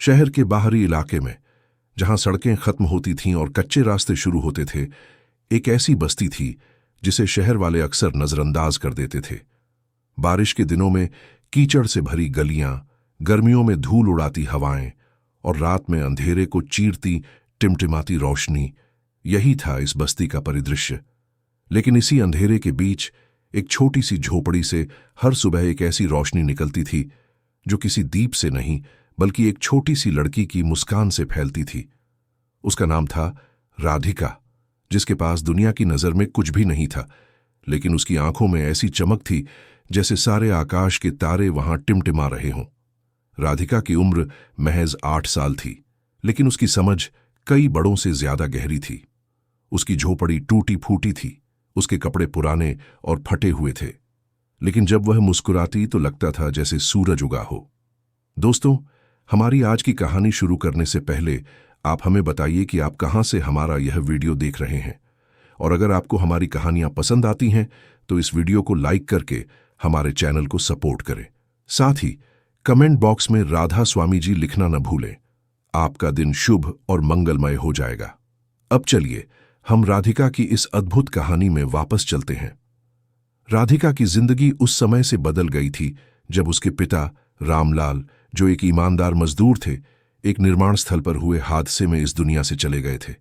शहर के बाहरी इलाके में, जहां सड़कें खत्म होती थीं और कच्चे रास्ते शुरू होते थे, एक ऐसी बस्ती थी जिसे शहर वाले अक्सर नजरअंदाज कर देते थे। बारिश के दिनों में कीचड़ से भरी गलियां, गर्मियों में धूल उड़ाती हवाएं और रात में अंधेरे को चीरती टिमटिमाती रोशनी, यही था इस बस्ती का परिदृश्य। लेकिन इसी अंधेरे के बीच एक छोटी सी झोपड़ी से हर सुबह एक ऐसी रोशनी निकलती थी जो किसी दीप से नहीं बल्कि एक छोटी सी लड़की की मुस्कान से फैलती थी। उसका नाम था राधिका, जिसके पास दुनिया की नजर में कुछ भी नहीं था, लेकिन उसकी आंखों में ऐसी चमक थी जैसे सारे आकाश के तारे वहां टिमटिमा रहे हों। राधिका की उम्र महज 8 साल थी, लेकिन उसकी समझ कई बड़ों से ज्यादा गहरी थी। उसकी झोपड़ी टूटी फूटी थी, उसके कपड़े पुराने और फटे हुए थे, लेकिन जब वह मुस्कुराती तो लगता था जैसे सूरज उगा हो। दोस्तों, हमारी आज की कहानी शुरू करने से पहले आप हमें बताइए कि आप कहां से हमारा यह वीडियो देख रहे हैं, और अगर आपको हमारी कहानियां पसंद आती हैं तो इस वीडियो को लाइक करके हमारे चैनल को सपोर्ट करें। साथ ही कमेंट बॉक्स में राधा स्वामी जी लिखना न भूलें। आपका दिन शुभ और मंगलमय हो जाएगा। अब चलिए हम राधिका की इस अद्भुत कहानी में वापस चलते हैं। राधिका की जिंदगी उस समय से बदल गई थी जब उसके पिता रामलाल, जो एक ईमानदार मजदूर थे, एक निर्माण स्थल पर हुए हादसे में इस दुनिया से चले गए थे।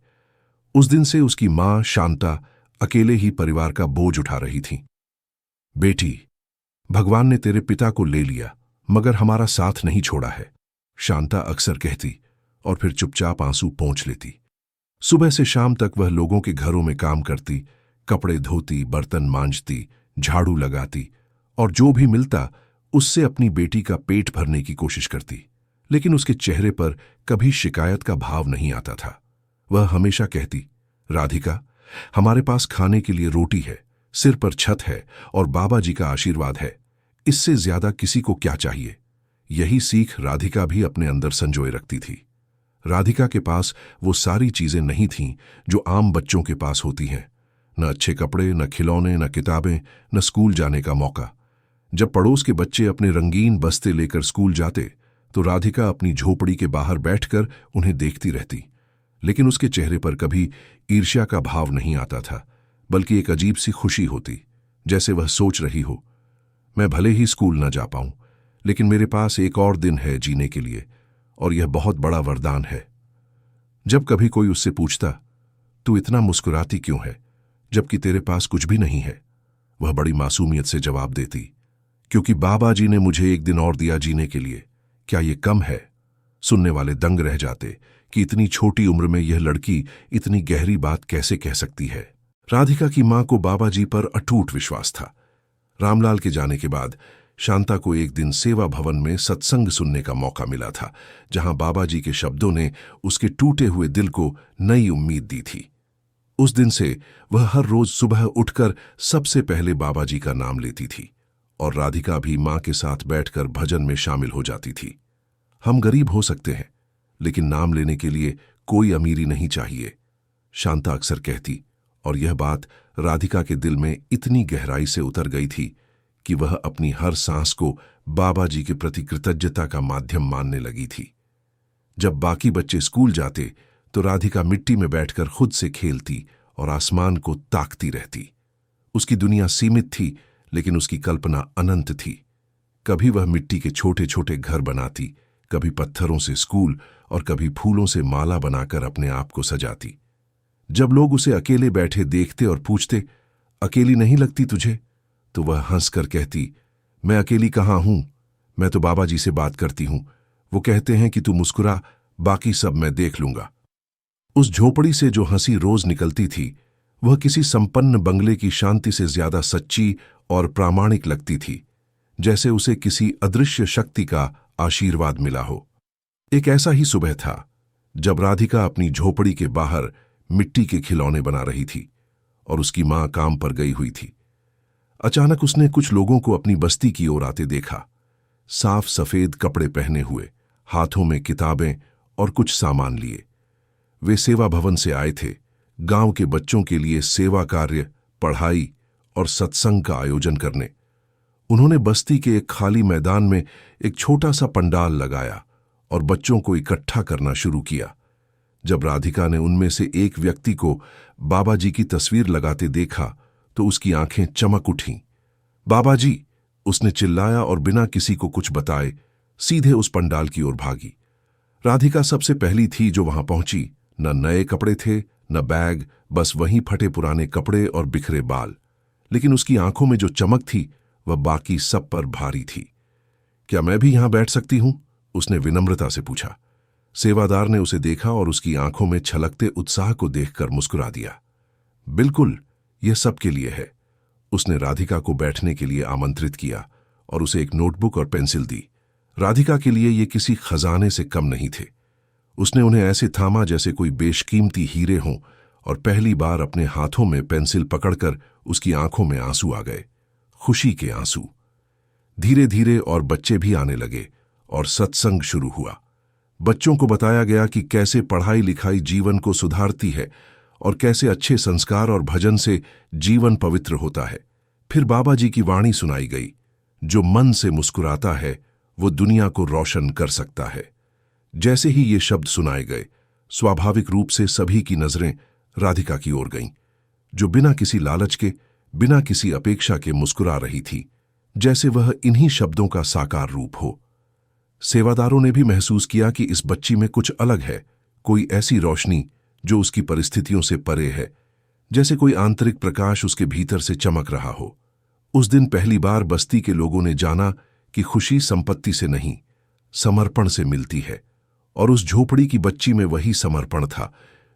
उस दिन से उसकी मां शांता अकेले ही परिवार का बोझ उठा रही थी। बेटी, भगवान ने तेरे पिता को ले लिया मगर हमारा साथ नहीं छोड़ा है, शांता अक्सर कहती और फिर चुपचाप आंसू पोंछ लेती। सुबह से शाम तक वह लोगों के घरों में काम करती, कपड़े धोती, बर्तन मांजती, झाड़ू लगाती और जो भी मिलता उससे अपनी बेटी का पेट भरने की कोशिश करती। लेकिन उसके चेहरे पर कभी शिकायत का भाव नहीं आता था। वह हमेशा कहती, राधिका, हमारे पास खाने के लिए रोटी है, सिर पर छत है और बाबा जी का आशीर्वाद है, इससे ज्यादा किसी को क्या चाहिए। यही सीख राधिका भी अपने अंदर संजोए रखती थी। राधिका के पास वो सारी चीजें नहीं थीं जो आम बच्चों के पास होती हैं, न अच्छे कपड़े, न खिलौने, न किताबें, न स्कूल जाने का मौका। जब पड़ोस के बच्चे अपने रंगीन बस्ते लेकर स्कूल जाते तो राधिका अपनी झोपड़ी के बाहर बैठकर उन्हें देखती रहती, लेकिन उसके चेहरे पर कभी ईर्ष्या का भाव नहीं आता था, बल्कि एक अजीब सी खुशी होती, जैसे वह सोच रही हो, मैं भले ही स्कूल न जा पाऊं, लेकिन मेरे पास एक और दिन है जीने के लिए, और यह बहुत बड़ा वरदान है। जब कभी कोई उससे पूछता, तू इतना मुस्कुराती क्यों है जबकि तेरे पास कुछ भी नहीं है, वह बड़ी मासूमियत से जवाब देती, क्योंकि बाबा जी ने मुझे एक दिन और दिया जीने के लिए। क्या ये कम है? सुनने वाले दंग रह जाते कि इतनी छोटी उम्र में यह लड़की इतनी गहरी बात कैसे कह सकती है। राधिका की मां को बाबा जी पर अटूट विश्वास था। रामलाल के जाने के बाद शांता को एक दिन सेवा भवन में सत्संग सुनने का मौका मिला था, जहां बाबा जी के शब्दों ने उसके टूटे हुए दिल को नई उम्मीद दी थी। उस दिन से वह हर रोज सुबह उठकर सबसे पहले बाबा जी का नाम लेती थी, और राधिका भी मां के साथ बैठकर भजन में शामिल हो जाती थी। हम गरीब हो सकते हैं, लेकिन नाम लेने के लिए कोई अमीरी नहीं चाहिए, शांता अक्सर कहती, और यह बात राधिका के दिल में इतनी गहराई से उतर गई थी कि वह अपनी हर सांस को बाबा जी के प्रति कृतज्ञता का माध्यम मानने लगी थी। जब बाकी बच्चे स्कूल जाते तो राधिका मिट्टी में बैठकर खुद से खेलती और आसमान को ताकती रहती। उसकी दुनिया सीमित थी, लेकिन उसकी कल्पना अनंत थी। कभी वह मिट्टी के छोटे छोटे घर बनाती, कभी पत्थरों से स्कूल और कभी फूलों से माला बनाकर अपने आप को सजाती। जब लोग उसे अकेले बैठे देखते और पूछते, अकेली नहीं लगती तुझे, तो वह हंसकर कहती, मैं अकेली कहाँ हूं, मैं तो बाबा जी से बात करती हूं, वो कहते हैं कि तू मुस्कुरा, बाकी सब मैं देख लूंगा। उस झोपड़ी से जो हंसी रोज निकलती थी वह किसी संपन्न बंगले की शांति से ज्यादा सच्ची और प्रामाणिक लगती थी, जैसे उसे किसी अदृश्य शक्ति का आशीर्वाद मिला हो। एक ऐसा ही सुबह था जब राधिका अपनी झोपड़ी के बाहर मिट्टी के खिलौने बना रही थी और उसकी मां काम पर गई हुई थी। अचानक उसने कुछ लोगों को अपनी बस्ती की ओर आते देखा। साफ सफेद कपड़े पहने हुए, हाथों में किताबें और कुछ सामान लिए। वे सेवा भवन से आए थे, गांव के बच्चों के लिए सेवा कार्य, पढ़ाई और सत्संग का आयोजन करने। उन्होंने बस्ती के एक खाली मैदान में एक छोटा सा पंडाल लगाया और बच्चों को इकट्ठा करना शुरू किया। जब राधिका ने उनमें से एक व्यक्ति को बाबा जी की तस्वीर लगाते देखा तो उसकी आंखें चमक उठीं। बाबा जी, उसने चिल्लाया और बिना किसी को कुछ बताए सीधे उस पंडाल की ओर भागी। राधिका सबसे पहली थी जो वहां पहुंची। न नए कपड़े थे, न बैग, बस वहीं फटे पुराने कपड़े और बिखरे बाल। लेकिन उसकी आंखों में जो चमक थी वह बाकी सब पर भारी थी। क्या मैं भी यहां बैठ सकती हूं? उसने विनम्रता से पूछा। सेवादार ने उसे देखा और उसकी आंखों में छलकते उत्साह को देखकर मुस्कुरा दिया। बिल्कुल, यह सबके लिए है। उसने राधिका को बैठने के लिए आमंत्रित किया और उसे एक नोटबुक और पेंसिल दी। राधिका के लिए ये किसी खजाने से कम नहीं थे। उसने उन्हें ऐसे थामा जैसे कोई बेशकीमती हीरे हों और पहली बार अपने हाथों में पेंसिल पकड़कर उसकी आंखों में आंसू आ गए, खुशी के आंसू। धीरे धीरे और बच्चे भी आने लगे और सत्संग शुरू हुआ। बच्चों को बताया गया कि कैसे पढ़ाई लिखाई जीवन को सुधारती है और कैसे अच्छे संस्कार और भजन से जीवन पवित्र होता है। फिर बाबा जी की वाणी सुनाई गई, जो मन से मुस्कुराता है वो दुनिया को रोशन कर सकता है। जैसे ही ये शब्द सुनाए गए, स्वाभाविक रूप से सभी की नजरें राधिका की ओर गईं, जो बिना किसी लालच के, बिना किसी अपेक्षा के मुस्कुरा रही थी, जैसे वह इन्हीं शब्दों का साकार रूप हो। सेवादारों ने भी महसूस किया कि इस बच्ची में कुछ अलग है, कोई ऐसी रोशनी जो उसकी परिस्थितियों से परे है, जैसे कोई आंतरिक प्रकाश उसके भीतर से चमक रहा हो। उस दिन पहली बार बस्ती के लोगों ने जाना कि खुशी संपत्ति से नहीं, समर्पण से मिलती है। और उस झोपड़ी की बच्ची में वही समर्पण था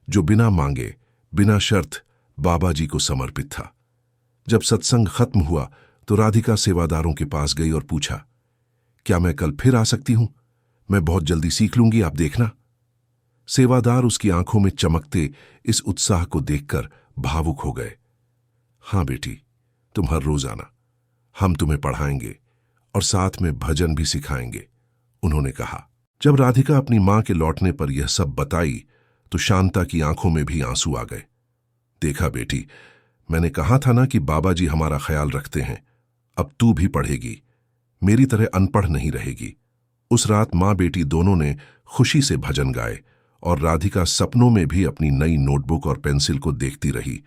जो बिना मांगे, बिना शर्त बाबा जी को समर्पित था। जब सत्संग खत्म हुआ तो राधिका सेवादारों के पास गई और पूछा, क्या मैं कल फिर आ सकती हूं? मैं बहुत जल्दी सीख लूंगी, आप देखना। सेवादार उसकी आंखों में चमकते इस उत्साह को देखकर भावुक हो गए। हां बेटी, तुम हर रोज आना, हम तुम्हें पढ़ाएंगे और साथ में भजन भी सिखाएंगे, उन्होंने कहा। जब राधिका अपनी मां के लौटने पर यह सब बताई तो शांता की आंखों में भी आंसू आ गए। देखा बेटी, मैंने कहा था ना कि बाबा जी हमारा ख्याल रखते हैं। अब तू भी पढ़ेगी, मेरी तरह अनपढ़ नहीं रहेगी। उस रात मां बेटी दोनों ने खुशी से भजन गाए और राधिका सपनों में भी अपनी नई नोटबुक और पेंसिल को देखती रही।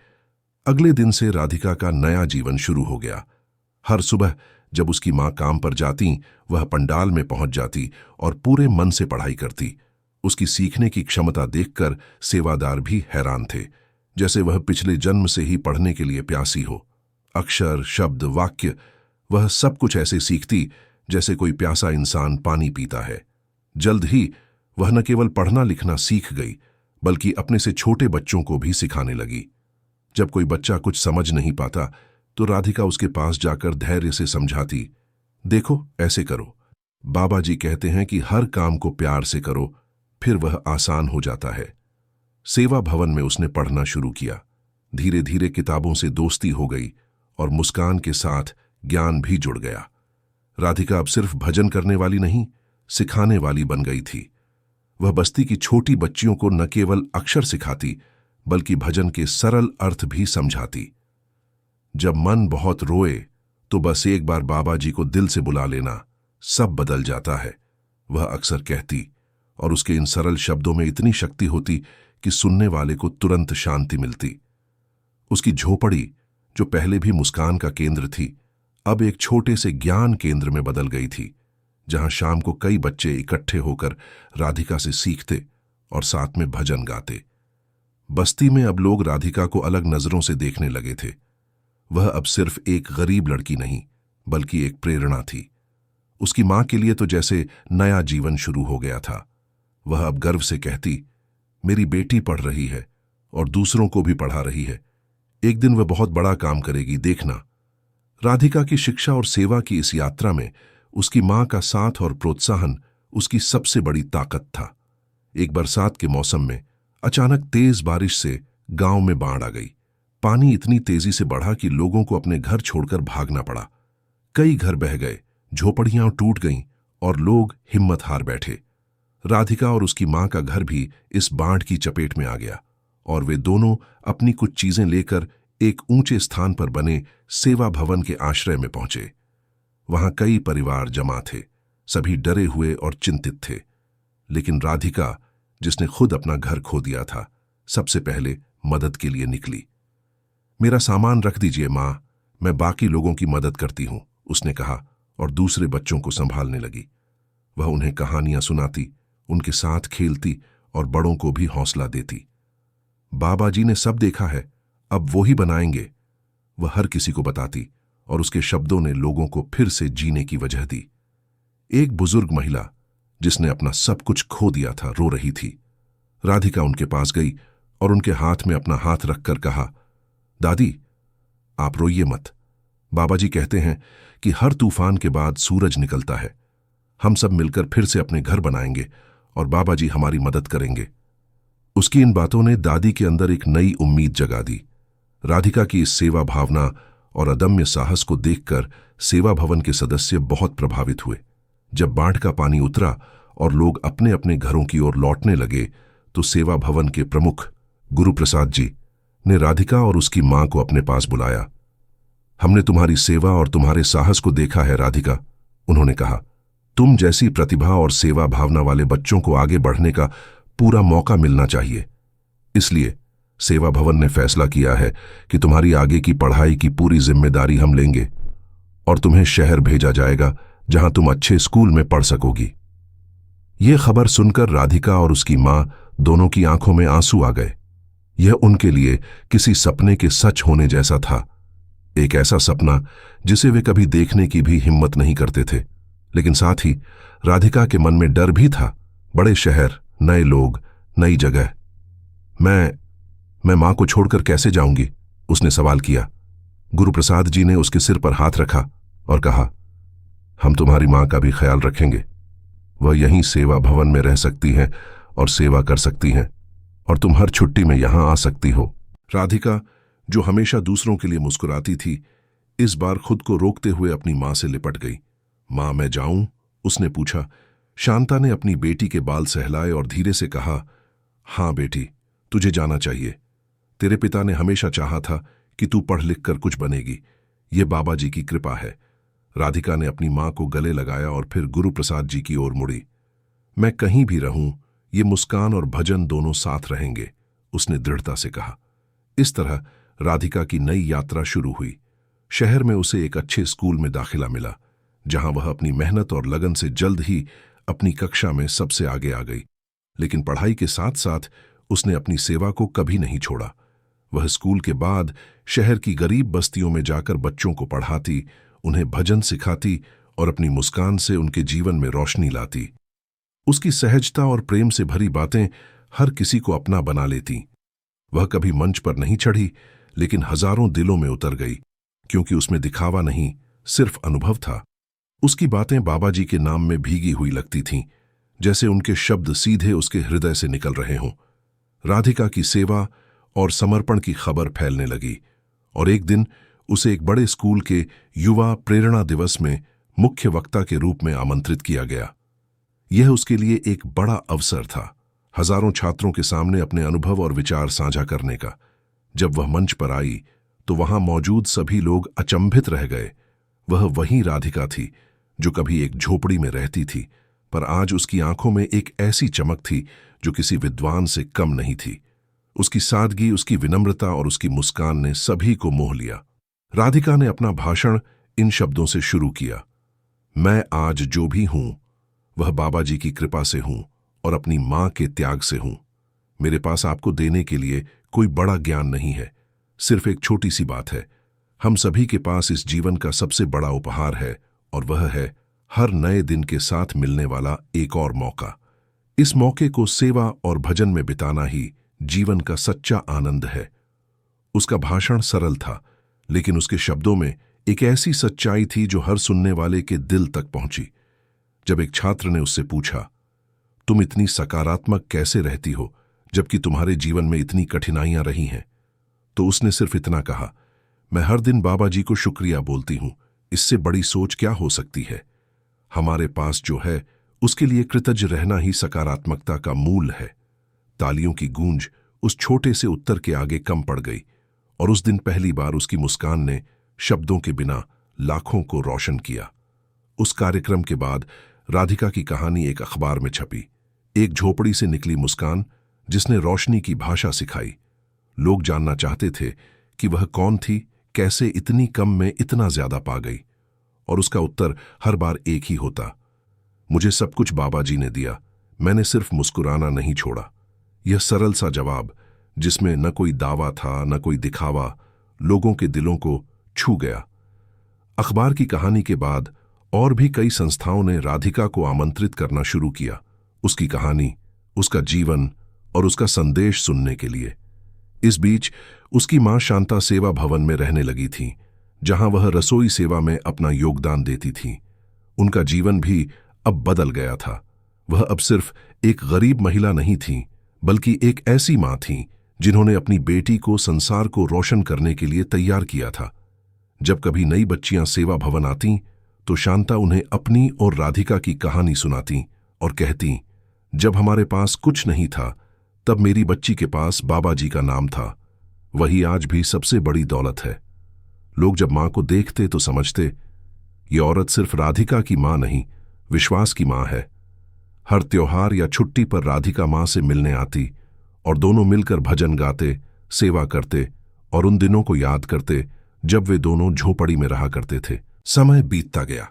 अगले दिन से राधिका का नया जीवन शुरू हो गया। हर सुबह जब उसकी मां काम पर जाती, वह पंडाल में पहुंच जाती और पूरे मन से पढ़ाई करती। उसकी सीखने की क्षमता देखकर सेवादार भी हैरान थे, जैसे वह पिछले जन्म से ही पढ़ने के लिए प्यासी हो। अक्षर, शब्द, वाक्य, वह सब कुछ ऐसे सीखती जैसे कोई प्यासा इंसान पानी पीता है। जल्द ही वह न केवल पढ़ना लिखना सीख गई, बल्कि अपने से छोटे बच्चों को भी सिखाने लगी। जब कोई बच्चा कुछ समझ नहीं पाता तो राधिका उसके पास जाकर धैर्य से समझाती, देखो ऐसे करो, बाबा जी कहते हैं कि हर काम को प्यार से करो, फिर वह आसान हो जाता है। सेवा भवन में उसने पढ़ना शुरू किया। धीरे धीरे किताबों से दोस्ती हो गई और मुस्कान के साथ ज्ञान भी जुड़ गया। राधिका अब सिर्फ भजन करने वाली नहीं, सिखाने वाली बन गई थी। वह बस्ती की छोटी बच्चियों को न केवल अक्षर सिखाती, बल्कि भजन के सरल अर्थ भी समझाती। जब मन बहुत रोए तो बस एक बार बाबा जी को दिल से बुला लेना, सब बदल जाता है, वह अक्सर कहती। और उसके इन सरल शब्दों में इतनी शक्ति होती कि सुनने वाले को तुरंत शांति मिलती। उसकी झोपड़ी, जो पहले भी मुस्कान का केंद्र थी, अब एक छोटे से ज्ञान केंद्र में बदल गई थी, जहां शाम को कई बच्चे इकट्ठे होकर राधिका से सीखते और साथ में भजन गाते। बस्ती में अब लोग राधिका को अलग नजरों से देखने लगे थे। वह अब सिर्फ एक गरीब लड़की नहीं, बल्कि एक प्रेरणा थी। उसकी मां के लिए तो जैसे नया जीवन शुरू हो गया था। वह अब गर्व से कहती, मेरी बेटी पढ़ रही है और दूसरों को भी पढ़ा रही है। एक दिन वह बहुत बड़ा काम करेगी, देखना। राधिका की शिक्षा और सेवा की इस यात्रा में उसकी मां का साथ और प्रोत्साहन उसकी सबसे बड़ी ताकत था। एक बरसात के मौसम में अचानक तेज बारिश से गांव में बाढ़ आ गई। पानी इतनी तेजी से बढ़ा कि लोगों को अपने घर छोड़कर भागना पड़ा। कई घर बह गए, झोपड़ियां टूट गईं और लोग हिम्मत हार बैठे। राधिका और उसकी मां का घर भी इस बाढ़ की चपेट में आ गया और वे दोनों अपनी कुछ चीजें लेकर एक ऊंचे स्थान पर बने सेवा भवन के आश्रय में पहुंचे। वहां कई परिवार जमा थे, सभी डरे हुए और चिंतित थे। लेकिन राधिका, जिसने खुद अपना घर खो दिया था, सबसे पहले मदद के लिए निकली। मेरा सामान रख दीजिए मां, मैं बाकी लोगों की मदद करती हूं, उसने कहा और दूसरे बच्चों को संभालने लगी। वह उन्हें कहानियां सुनाती, उनके साथ खेलती और बड़ों को भी हौसला देती। बाबा जी ने सब देखा है, अब वो ही बनाएंगे, वह हर किसी को बताती और उसके शब्दों ने लोगों को फिर से जीने की वजह दी। एक बुजुर्ग महिला, जिसने अपना सब कुछ खो दिया था, रो रही थी। राधिका उनके पास गई और उनके हाथ में अपना हाथ रखकर कहा, दादी, आप रोइए मत। बाबा जी कहते हैं कि हर तूफान के बाद सूरज निकलता है। हम सब मिलकर फिर से अपने घर बनाएंगे और बाबा जी हमारी मदद करेंगे। उसकी इन बातों ने दादी के अंदर एक नई उम्मीद जगा दी। राधिका की इस सेवा भावना और अदम्य साहस को देखकर सेवा भवन के सदस्य बहुत प्रभावित हुए। जब बाढ़ का पानी उतरा और लोग अपने अपने घरों की ओर लौटने लगे, तो सेवा भवन के प्रमुख गुरुप्रसाद जी ने राधिका और उसकी मां को अपने पास बुलाया। हमने तुम्हारी सेवा और तुम्हारे साहस को देखा है राधिका, उन्होंने कहा। तुम जैसी प्रतिभा और सेवा भावना वाले बच्चों को आगे बढ़ने का पूरा मौका मिलना चाहिए। इसलिए सेवा भवन ने फैसला किया है कि तुम्हारी आगे की पढ़ाई की पूरी जिम्मेदारी हम लेंगे और तुम्हें शहर भेजा जाएगा, जहां तुम अच्छे स्कूल में पढ़ सकोगी। यह खबर सुनकर राधिका और उसकी मां दोनों की आंखों में आंसू आ गए। यह उनके लिए किसी सपने के सच होने जैसा था, एक ऐसा सपना जिसे वे कभी देखने की भी हिम्मत नहीं करते थे। लेकिन साथ ही राधिका के मन में डर भी था। बड़े शहर, नए लोग, नई जगह। मैं मां को छोड़कर कैसे जाऊंगी, उसने सवाल किया। गुरुप्रसाद जी ने उसके सिर पर हाथ रखा और कहा, हम तुम्हारी मां का भी ख्याल रखेंगे। वह यहीं सेवा भवन में रह सकती हैं और सेवा कर सकती हैं, और तुम हर छुट्टी में यहां आ सकती हो। राधिका, जो हमेशा दूसरों के लिए मुस्कुराती थी, इस बार खुद को रोकते हुए अपनी मां से लिपट गई। मां, मैं जाऊं? उसने पूछा। शांता ने अपनी बेटी के बाल सहलाए और धीरे से कहा, हां बेटी, तुझे जाना चाहिए। तेरे पिता ने हमेशा चाहा था कि तू पढ़ लिख कर कुछ बनेगी। ये बाबा जी की कृपा है। राधिका ने अपनी मां को गले लगाया और फिर गुरुप्रसाद जी की ओर मुड़ी। मैं कहीं भी रहूं, ये मुस्कान और भजन दोनों साथ रहेंगे, उसने दृढ़ता से कहा। इस तरह राधिका की नई यात्रा शुरू हुई। शहर में उसे एक अच्छे स्कूल में दाखिला मिला, जहां वह अपनी मेहनत और लगन से जल्द ही अपनी कक्षा में सबसे आगे आ गई। लेकिन पढ़ाई के साथ साथ उसने अपनी सेवा को कभी नहीं छोड़ा। वह स्कूल के बाद शहर की गरीब बस्तियों में जाकर बच्चों को पढ़ाती, उन्हें भजन सिखाती और अपनी मुस्कान से उनके जीवन में रोशनी लाती। उसकी सहजता और प्रेम से भरी बातें हर किसी को अपना बना लेती। वह कभी मंच पर नहीं चढ़ी, लेकिन हजारों दिलों में उतर गई, क्योंकि उसमें दिखावा नहीं, सिर्फ अनुभव था। उसकी बातें बाबा जी के नाम में भीगी हुई लगती थीं, जैसे उनके शब्द सीधे उसके हृदय से निकल रहे हों। राधिका की सेवा और समर्पण की खबर फैलने लगी, और एक दिन उसे एक बड़े स्कूल के युवा प्रेरणा दिवस में मुख्य वक्ता के रूप में आमंत्रित किया गया। यह उसके लिए एक बड़ा अवसर था, हजारों छात्रों के सामने अपने अनुभव और विचार साझा करने का। जब वह मंच पर आई, तो वहां मौजूद सभी लोग अचंभित रह गए। वह वही राधिका थी जो कभी एक झोपड़ी में रहती थी, पर आज उसकी आंखों में एक ऐसी चमक थी जो किसी विद्वान से कम नहीं थी। उसकी सादगी, उसकी विनम्रता और उसकी मुस्कान ने सभी को मोह लिया। राधिका ने अपना भाषण इन शब्दों से शुरू किया, मैं आज जो भी हूं, वह बाबा जी की कृपा से हूं और अपनी मां के त्याग से हूं। मेरे पास आपको देने के लिए कोई बड़ा ज्ञान नहीं है, सिर्फ एक छोटी सी बात है। हम सभी के पास इस जीवन का सबसे बड़ा उपहार है, और वह है हर नए दिन के साथ मिलने वाला एक और मौका। इस मौके को सेवा और भजन में बिताना ही जीवन का सच्चा आनंद है। उसका भाषण सरल था, लेकिन उसके शब्दों में एक ऐसी सच्चाई थी जो हर सुनने वाले के दिल तक पहुंची। जब एक छात्र ने उससे पूछा, तुम इतनी सकारात्मक कैसे रहती हो जबकि तुम्हारे जीवन में इतनी कठिनाइयां रही हैं, तो उसने सिर्फ इतना कहा, मैं हर दिन बाबा जी को शुक्रिया बोलती हूं। इससे बड़ी सोच क्या हो सकती है। हमारे पास जो है उसके लिए कृतज्ञ रहना ही सकारात्मकता का मूल है। तालियों की गूंज उस छोटे से उत्तर के आगे कम पड़ गई, और उस दिन पहली बार उसकी मुस्कान ने शब्दों के बिना लाखों को रोशन किया। उस कार्यक्रम के बाद राधिका की कहानी एक अखबार में छपी। एक झोपड़ी से निकली मुस्कान जिसने रोशनी की भाषा सिखाई। लोग जानना चाहते थे कि वह कौन थी, कैसे इतनी कम में इतना ज्यादा पा गई, और उसका उत्तर हर बार एक ही होता, मुझे सब कुछ बाबा जी ने दिया, मैंने सिर्फ मुस्कुराना नहीं छोड़ा। यह सरल सा जवाब, जिसमें न कोई दावा था न कोई दिखावा, लोगों के दिलों को छू गया। अखबार की कहानी के बाद और भी कई संस्थाओं ने राधिका को आमंत्रित करना शुरू किया, उसकी कहानी, उसका जीवन और उसका संदेश सुनने के लिए। इस बीच उसकी मां शांता सेवा भवन में रहने लगी थी, जहां वह रसोई सेवा में अपना योगदान देती थी। उनका जीवन भी अब बदल गया था। वह अब सिर्फ एक गरीब महिला नहीं थी, बल्कि एक ऐसी मां थी जिन्होंने अपनी बेटी को संसार को रोशन करने के लिए तैयार किया था। जब कभी नई बच्चियां सेवा भवन आतीं, तो शांता उन्हें अपनी और राधिका की कहानी सुनाती और कहती, जब हमारे पास कुछ नहीं था, तब मेरी बच्ची के पास बाबा जी का नाम था, वही आज भी सबसे बड़ी दौलत है। लोग जब मां को देखते तो समझते, ये औरत सिर्फ राधिका की मां नहीं, विश्वास की मां है। हर त्योहार या छुट्टी पर राधिका मां से मिलने आती और दोनों मिलकर भजन गाते, सेवा करते और उन दिनों को याद करते जब वे दोनों झोपड़ी में रहा करते थे। समय बीतता गया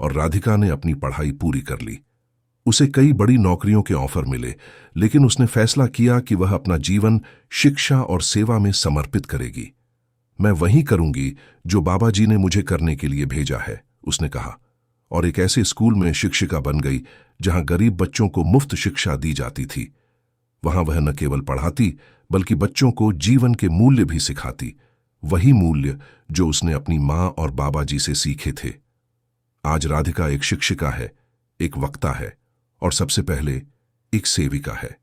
और राधिका ने अपनी पढ़ाई पूरी कर ली। उसे कई बड़ी नौकरियों के ऑफर मिले, लेकिन उसने फैसला किया कि वह अपना जीवन शिक्षा और सेवा में समर्पित करेगी। मैं वही करूंगी जो बाबा जी ने मुझे करने के लिए भेजा है, उसने कहा, और एक ऐसे स्कूल में शिक्षिका बन गई जहां गरीब बच्चों को मुफ्त शिक्षा दी जाती थी। वहां वह न केवल पढ़ाती, बल्कि बच्चों को जीवन के मूल्य भी सिखाती, वही मूल्य जो उसने अपनी मां और बाबा जी से सीखे थे। आज राधिका एक शिक्षिका है, एक वक्ता है और सबसे पहले एक सेविका है।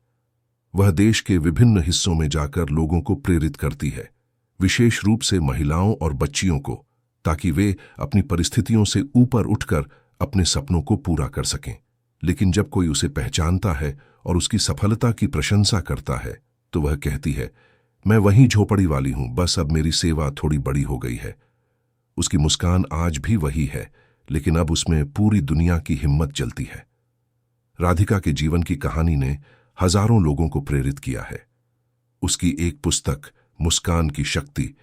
वह देश के विभिन्न हिस्सों में जाकर लोगों को प्रेरित करती है, विशेष रूप से महिलाओं और बच्चियों को, ताकि वे अपनी परिस्थितियों से ऊपर उठकर अपने सपनों को पूरा कर सकें। लेकिन जब कोई उसे पहचानता है और उसकी सफलता की प्रशंसा करता है, तो वह कहती है, मैं वही झोपड़ी वाली हूं, बस अब मेरी सेवा थोड़ी बड़ी हो गई है। उसकी मुस्कान आज भी वही है, लेकिन अब उसमें पूरी दुनिया की हिम्मत जलती है। राधिका के जीवन की कहानी ने हजारों लोगों को प्रेरित किया है। उसकी एक पुस्तक, मुस्कान की शक्ति,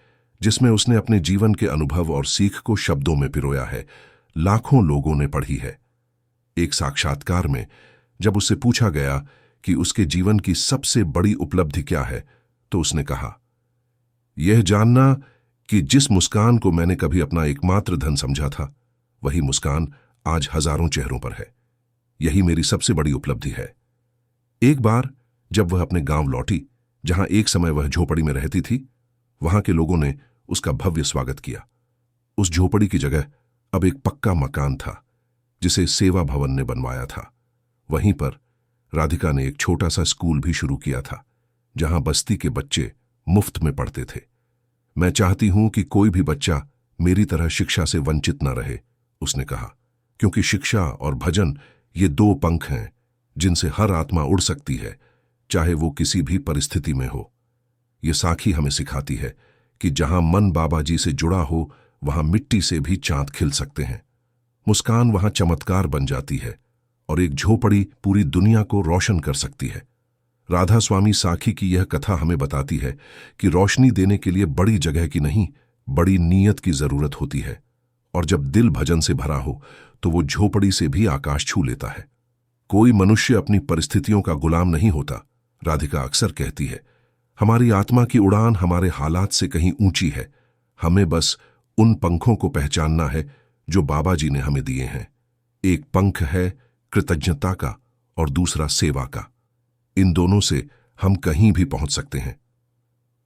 जिसमें उसने अपने जीवन के अनुभव और सीख को शब्दों में पिरोया है, लाखों लोगों ने पढ़ी है। एक साक्षात्कार में जब उससे पूछा गया कि उसके जीवन की सबसे बड़ी उपलब्धि क्या है, तो उसने कहा, यह जानना कि जिस मुस्कान को मैंने कभी अपना एकमात्र धन समझा था, वही मुस्कान आज हजारों चेहरों पर है। यही मेरी सबसे बड़ी उपलब्धि है। एक बार जब वह अपने गांव लौटी, जहां एक समय वह झोपड़ी में रहती थी, वहां के लोगों ने उसका भव्य स्वागत किया। उस झोपड़ी की जगह अब एक पक्का मकान था, जिसे सेवा भवन ने बनवाया था। वहीं पर राधिका ने एक छोटा सा स्कूल भी शुरू किया था, जहां बस्ती के बच्चे मुफ्त में पढ़ते थे। मैं चाहती हूं कि कोई भी बच्चा मेरी तरह शिक्षा से वंचित न रहे, उसने कहा, क्योंकि शिक्षा और भजन ये दो पंख हैं जिनसे हर आत्मा उड़ सकती है, चाहे वो किसी भी परिस्थिति में हो। ये साखी हमें सिखाती है कि जहां मन बाबा जी से जुड़ा हो, वहां मिट्टी से भी चांद खिल सकते हैं। मुस्कान वहां चमत्कार बन जाती है और एक झोपड़ी पूरी दुनिया को रोशन कर सकती है। राधा स्वामी साखी की यह कथा हमें बताती है कि रोशनी देने के लिए बड़ी जगह की नहीं, बड़ी नीयत की जरूरत होती है, और जब दिल भजन से भरा हो तो वो झोपड़ी से भी आकाश छू लेता है। कोई मनुष्य अपनी परिस्थितियों का गुलाम नहीं होता, राधिका अक्सर कहती है। हमारी आत्मा की उड़ान हमारे हालात से कहीं ऊंची है। हमें बस उन पंखों को पहचानना है जो बाबा जी ने हमें दिए हैं। एक पंख है कृतज्ञता का और दूसरा सेवा का। इन दोनों से हम कहीं भी पहुंच सकते हैं।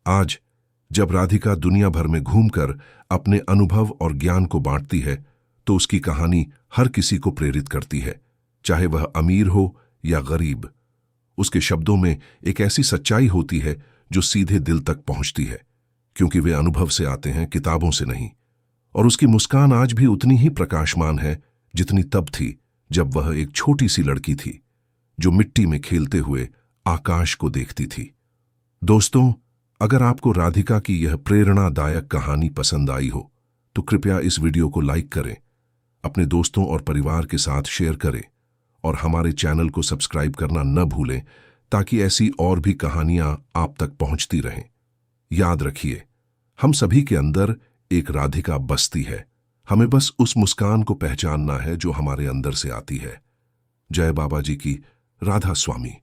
आज जब राधिका दुनिया भर में घूमकर अपने अनुभव और ज्ञान को बांटती है, तो उसकी कहानी हर किसी को प्रेरित करती है, चाहे वह अमीर हो या गरीब। उसके शब्दों में एक ऐसी सच्चाई होती है जो सीधे दिल तक पहुंचती है, क्योंकि वे अनुभव से आते हैं, किताबों से नहीं। और उसकी मुस्कान आज भी उतनी ही प्रकाशमान है जितनी तब थी जब वह एक छोटी सी लड़की थी, जो मिट्टी में खेलते हुए आकाश को देखती थी। दोस्तों, अगर आपको राधिका की यह प्रेरणादायक कहानी पसंद आई हो, तो कृपया इस वीडियो को लाइक करें, अपने दोस्तों और परिवार के साथ शेयर करें और हमारे चैनल को सब्सक्राइब करना न भूलें ताकि ऐसी और भी कहानियां आप तक पहुंचती रहें। याद रखिए, हम सभी के अंदर एक राधिका बसती है। हमें बस उस मुस्कान को पहचानना है जो हमारे अंदर से आती है। जय बाबा जी की। राधा स्वामी।